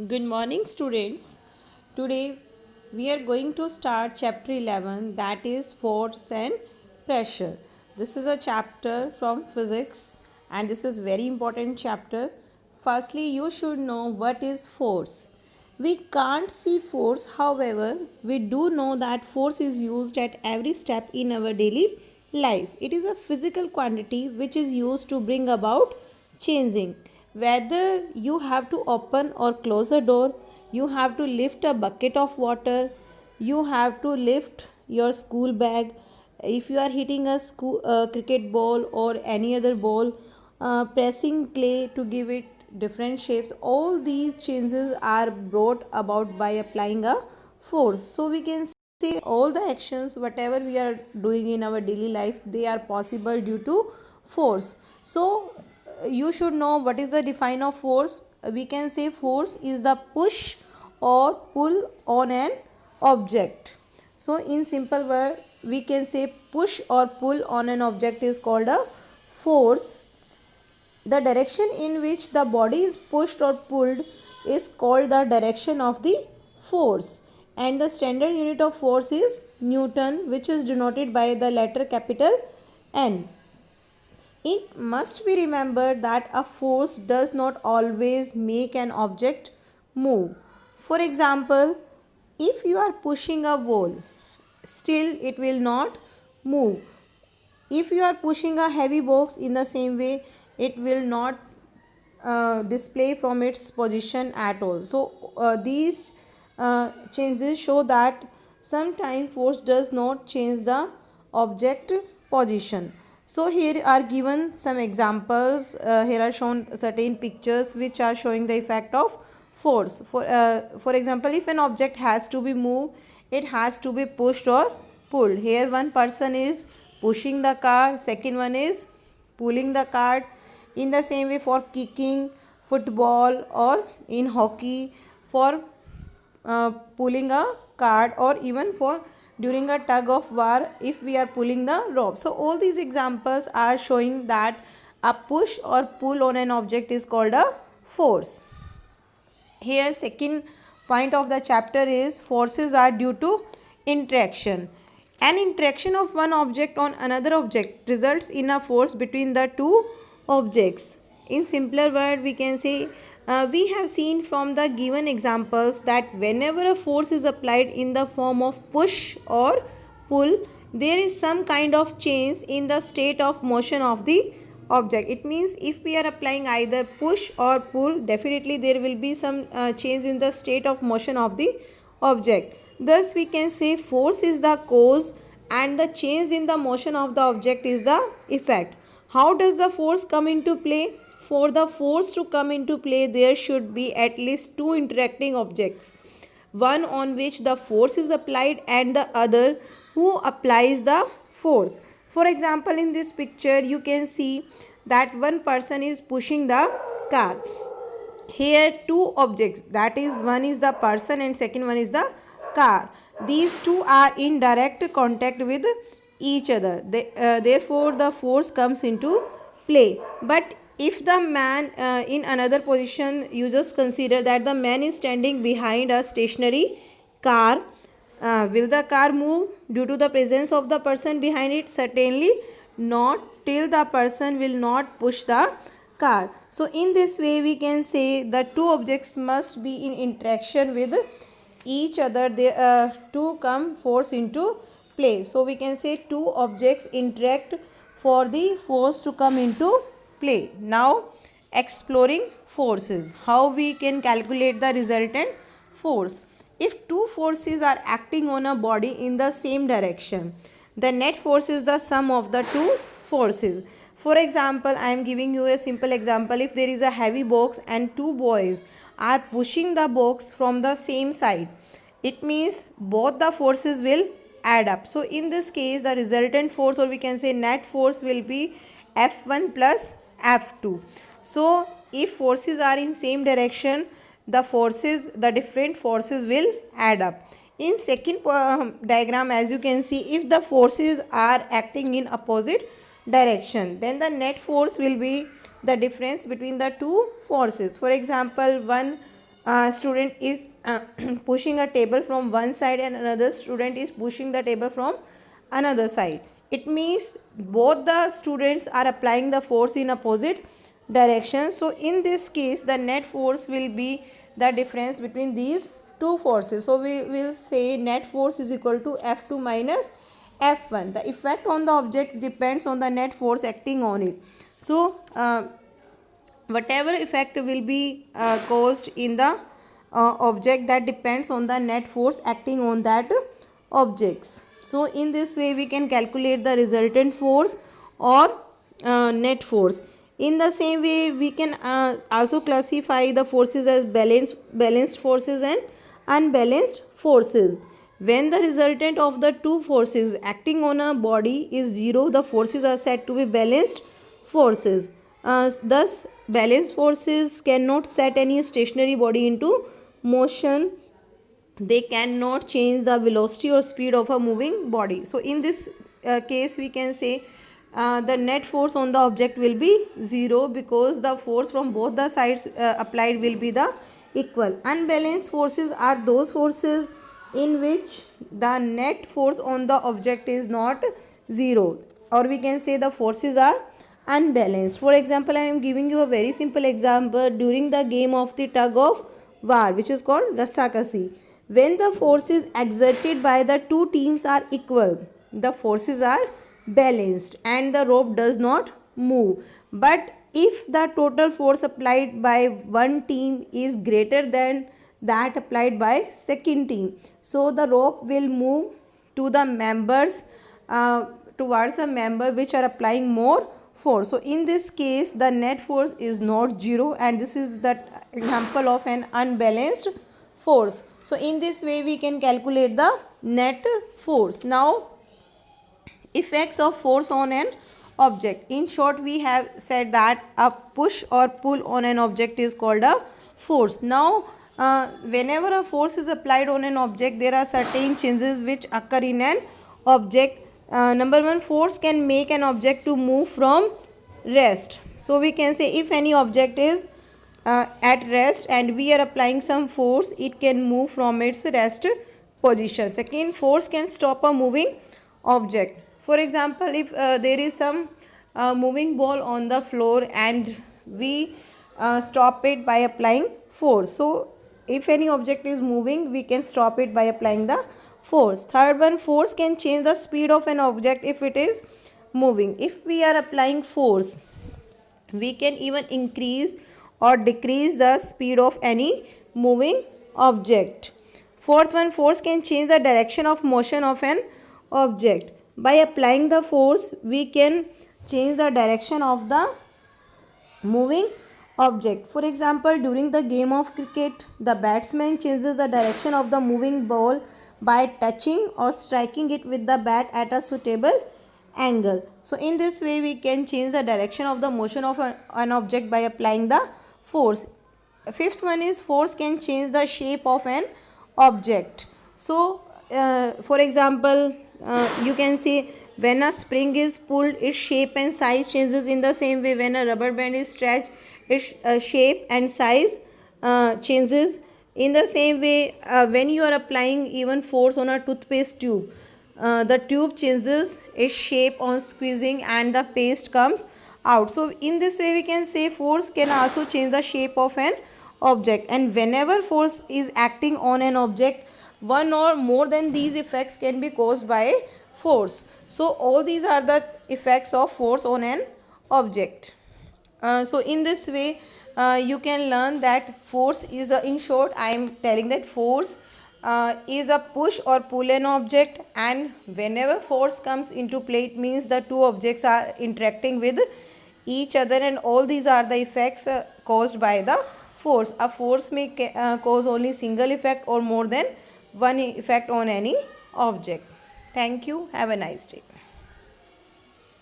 Good morning, students. Today we are going to start chapter 11, that is force and pressure. This is a chapter from physics and this is very important chapter. Firstly, you should know what is force. We can't see force, however, we do know that force is used at every step in our daily life. It is a physical quantity which is used to bring about changing. Whether you have to open or close a door, you have to lift a bucket of water, you have to lift your school bag, if you are hitting a cricket ball or any other ball, pressing clay to give it different shapes, all these changes are brought about by applying a force. So we can say all the actions whatever we are doing in our daily life, they are possible due to force. So you should know what is the define of force. We can say force is the push or pull on an object. So in simple word we can say push or pull on an object is called a force. The direction in which the body is pushed or pulled is called the direction of the force, and the standard unit of force is Newton, which is denoted by the letter capital N. It must be remembered that a force does not always make an object move. For example, if you are pushing a wall, still it will not move. If you are pushing a heavy box in the same way, it will not display from its position at all. So these changes show that sometimes force does not change the object position. So here are given some examples. Here are shown certain pictures which are showing the effect of force. For example, if an object has to be moved, it has to be pushed or pulled. Here one person is pushing the car, second one is pulling the car. In the same way for kicking, football, or in hockey, for pulling a card, or even for during a tug of war if we are pulling the rope. So all these examples are showing that a push or pull on an object is called a force. Here second point of the chapter is forces are due to interaction. An interaction of one object on another object results in a force between the two objects. In simpler word we can say we have seen from the given examples that whenever a force is applied in the form of push or pull, there is some kind of change in the state of motion of the object. It means if we are applying either push or pull, definitely there will be some change in the state of motion of the object. Thus we can say force is the cause and the change in the motion of the object is the effect. How does the force come into play? For the force to come into play, there should be at least two interacting objects, one on which the force is applied and the other who applies the force. For example, in this picture you can see that one person is pushing the car. Here two objects, that is one is the person and second one is the car. These two are in direct contact with each other. Therefore the force comes into play. But if the man in another position, you just consider that the man is standing behind a stationary car, will the car move due to the presence of the person behind it? Certainly not, till the person will not push the car. So in this way we can say the two objects must be in interaction with each other to come force into play. So we can say two objects interact for the force to come into play. Now exploring forces, how we can calculate the resultant force. If two forces are acting on a body in the same direction, the net force is the sum of the two forces. For example, I am giving you a simple example. If there is a heavy box and two boys are pushing the box from the same side, it means both the forces will add up. So in this case the resultant force, or we can say net force, will be F1 plus F2. So if forces are in same direction, the different forces will add up. In second diagram, as you can see, if the forces are acting in opposite direction, then the net force will be the difference between the two forces. For example, one student is pushing a table from one side and another student is pushing the table from another side. It means both the students are applying the force in opposite direction. So in this case the net force will be the difference between these two forces. So we will say net force is equal to F2 minus F1. The effect on the object depends on the net force acting on it. So whatever effect will be caused in the object, that depends on the net force acting on that objects. So in this way we can calculate the resultant force or net force. In the same way we can also classify the forces as balanced forces and unbalanced forces. When the resultant of the two forces acting on a body is zero, the forces are said to be balanced forces. Thus balanced forces cannot set any stationary body into motion. They cannot change the velocity or speed of a moving body. So in this case we can say the net force on the object will be zero, because the force from both the sides applied will be the equal. Unbalanced forces are those forces in which the net force on the object is not zero, or we can say the forces are unbalanced. For example, I am giving you a very simple example. During the game of the tug of war, which is called rassakasi, when the forces exerted by the two teams are equal, the forces are balanced and the rope does not move. But if the total force applied by one team is greater than that applied by second team, so the rope will move to the members towards a member which are applying more force. So in this case the net force is not zero, and this is the example of an unbalanced force. So in this way we can calculate the net force. Now effects of force on an object. In short, we have said that a push or pull on an object is called a force. Now whenever a force is applied on an object, there are certain changes which occur in an object. Number one, force can make an object to move from rest. So we can say if any object is at rest and we are applying some force, it can move from its rest position. Second, force can stop a moving object. For example, if there is some moving ball on the floor and we stop it by applying force. So if any object is moving, we can stop it by applying the force. Third one, force can change the speed of an object if it is moving. If we are applying force, we can even increase or decrease the speed of any moving object. Fourth one, force can change the direction of motion of an object. By applying the force, we can change the direction of the moving object. For example, during the game of cricket, the batsman changes the direction of the moving ball by touching or striking it with the bat at a suitable angle. So in this way we can change the direction of the motion of an object by applying the force. Fifth one is force can change the shape of an object. So for example, you can see when a spring is pulled, its shape and size changes. In the same way, when a rubber band is stretched, its shape and size changes. In the same way, when you are applying even force on a toothpaste tube, the tube changes its shape on squeezing and the paste comes out. So in this way we can say force can also change the shape of an object, and whenever force is acting on an object, one or more than these effects can be caused by force. So all these are the effects of force on an object. So in this way you can learn that force is in short, I am telling that force is a push or pull an object, and whenever force comes into play, it means the two objects are interacting with each other, and all these are the effects caused by the force. A force may cause only single effect or more than one effect on any object. Thank you. Have a nice day.